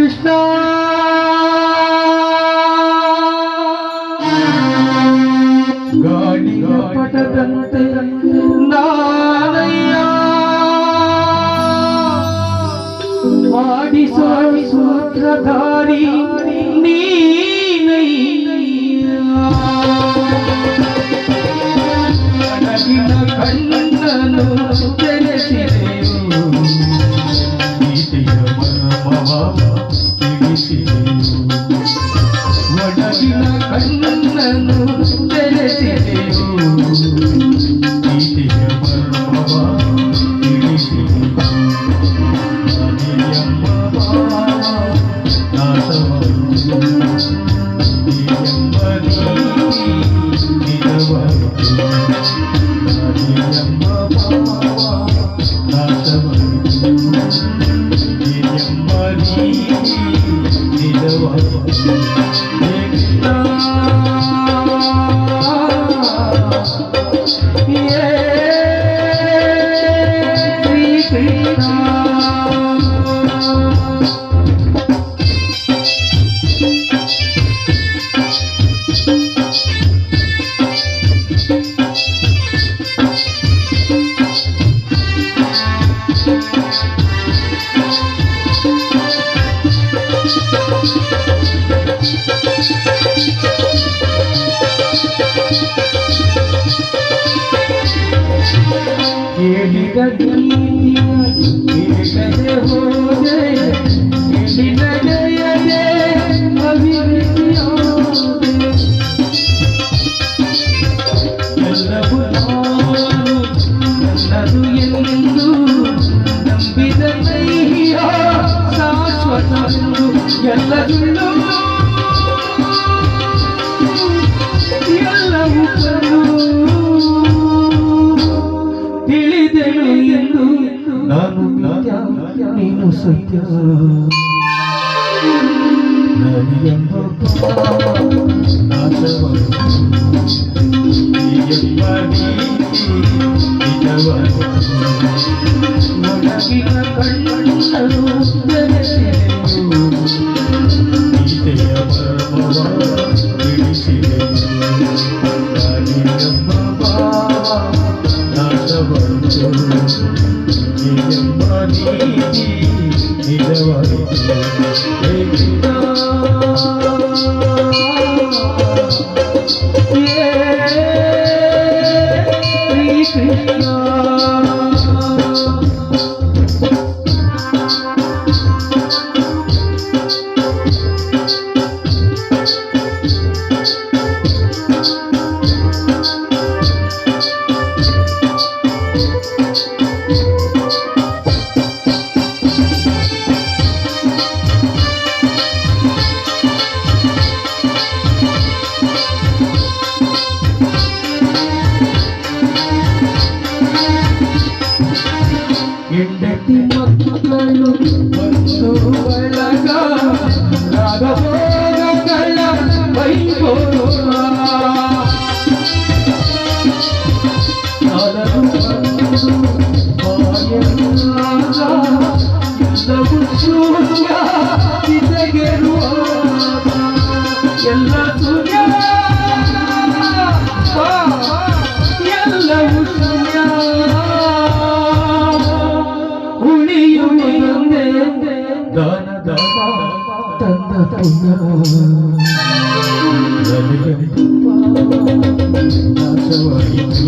ಕೃಷ್ಣ ಗಾಳಿಯ ಪಟದಂತೆ ನಾನಯ್ಯ ಮಾಡಿಸೋ ಸೂತ್ರಧಾರಿ ನೀನಯ್ಯ ಕಣ್ಣನು ತೆರೆಸಿದೆಯು ಗೀತೆಯ ಮರ್ಮವ ತಿಳಿಸಿದೆಯು ಒಡಗಿನ ಕಣ್ಣನು ತೆರೆಸಿದೆಯು ಗೀತೆಯ ಮರ್ಮವ ತಿಳಿಸಿದೆಯು ಎಂಬ ಭಾವ ನಾಶವಾಯಿತು ಎಂಬ ನೀತಿ ನಿಜವಾಯಿತು ಎಂಬ ಭಾವ ನಾಶವಾಯಿತು ಎಂಬ ನೀತಿ ನಿಜವಾಯಿತು ಕೇಳಿದ ಗೀತೆಯ ಕೇಳದೆ ಹೋದೆ ಕೇಳಿದ ಜಯದೆ ಅಭಿವೃದ್ಧಿಯಾದೆ ಎಲ್ಲವೂ ನಾನು ನನ್ನದು ಎಂದು ನಂಬಿದ ನೈಯ ಶಾಶ್ವತವೆಂದು ಎಲ್ಲದುಳ್ಳು ಎಲ್ಲವೂ ತಿಳಿದೆನು ಎಂದು ನಾನು ನಿತ್ಯ ನೀನು ಸತ್ಯ ನದಿಯೆಂಬ ನಾಶವಾಯಿತು ಎಂಬ ನೀತಿ ನಿಜವಾಯಿತು ಒಳಗಿನ ಕಣ್ಣನು ತೆರೆಸಿದೆಯು ಗೀತೆಯ ಮರ್ಮವ ತಿಳಿಸಿದೆಯು ಎಂಬ ಭಾವ ನಾಶವಾಯಿತು ಎಂಬ ನೀತಿ ನಿಜವಾಯಿತು ಕೃಷ್ಣ ಹೆಂಡತಿ ಮಕ್ಕಳು ಬಂದು ಬಳಗ ರಾಗಭೋಗಗಳ ವೈಭೋಗ ಅಲರು ಬಂದು ಮಾಯನಾಗ ಎಲ್ಲವೂ ಶೂನ್ಯ ಚಿತೆಗೆರುವಾಗ ಎಲ್ಲ ಶೂನ್ಯ ಎಲ್ಲವೂ ಶೂನ್ಯ ಉಳಿಯುವುದೊಂದೇ ದಾನದ ತಂದ ಪುಣ್ಯ ನಾಶವಾಯಿತು